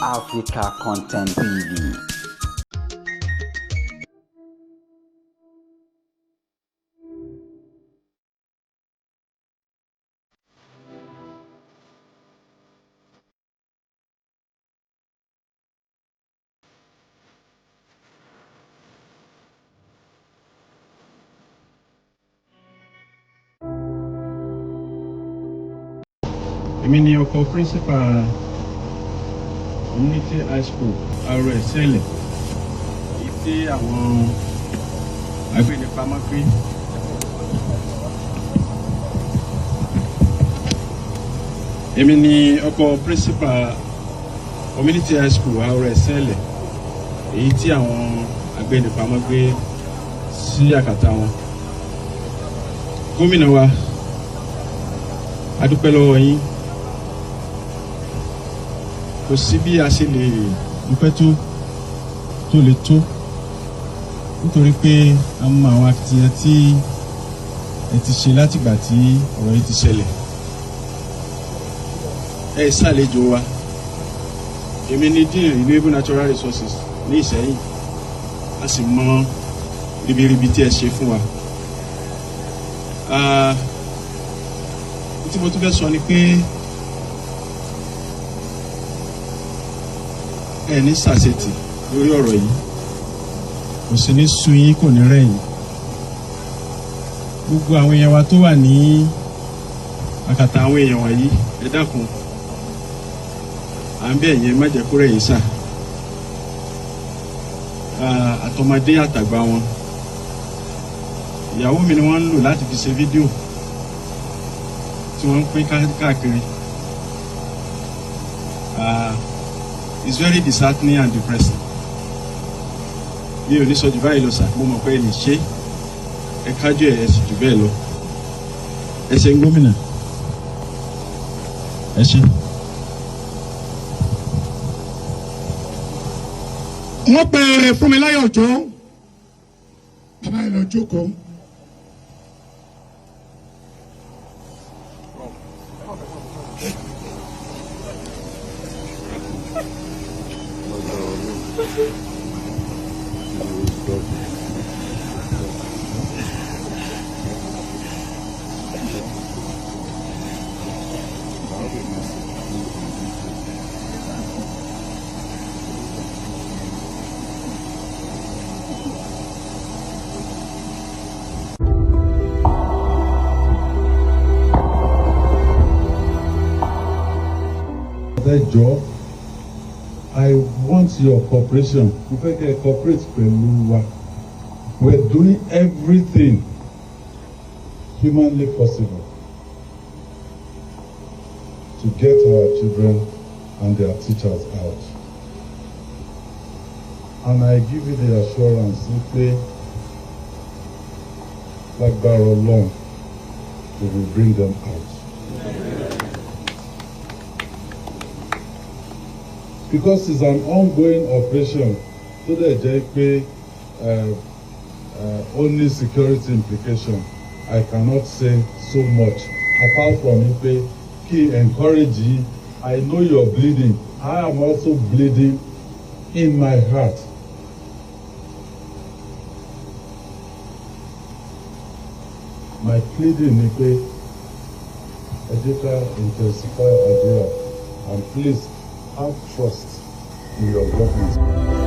Africa Content TV. Èmi ni ọkọ principal community high school Orire Seyi tí àwọn agbẹnipamọ́ pé èmi ni ọkọ principal community high school Orire Seyi èyí tí àwọn agbẹnipamọ́ gbé sí àkàtà wọn. Gómìnà wa a dúpẹ́ lọ́wọ́ yín. Kò sí bí a ṣe lè dúpẹ́ tó lè tó nítorí pé a mọ àwọn akitiyan tí ẹ ti ṣe látìgbà tí ọ̀rọ̀ yìí ti ṣẹlẹ̀. Ẹ ṣàlejò wa. Èmi ni Dean Renewable Natural Resources ní Ìṣẹ́yìn. A sì mọ ribiribi tí ẹ ṣe fún wa. Tí mo tún fẹ́ sọ ni pé ẹ ní sàṣetì lórí ọ̀rọ̀ yìí, kò sí ní sú yín, kò ní rẹ̀yìn. Gbogbo àwọn èèyàn wa tó wà ní àkàtà àwọn èèyàn wọ̀nyí, ẹ dákun, à ń bẹ̀ yẹn má jẹ́ kó rẹ̀yìn sà. Àtọmọdé àtàgbà wọn, ìyàwó mi ni wọ́n ń lò láti fi ṣe fídíò tí wọ́n ń pín káàkiri. It's very disheartening and depressing. Mi ò ní sọ jù báyìí lọ sà, mo mọ̀ pé ẹ lè ṣe ẹ kájú ẹ sì jù bẹ́ẹ̀ lọ. Ẹ ṣé gómìnà, ẹ ṣé. Wọ́n pe Fúnmiláyọ̀ Òjó, bàbá ẹ̀ lọ jókòó. Joe, I want your cooperation. In fact, cooperate pẹ̀lú wa. We're doing everything humanly possible to get our children and their teachers out. And I give you the assurance that lágbára Ọlọ́run, we will bring them out. Because it's an ongoing operation, so that there is only security implication. I cannot say so much apart from it. Key encourage you. I know you're bleeding. I am also bleeding in my heart. My pleading is that educate, intensify idea, and please have trust in your government.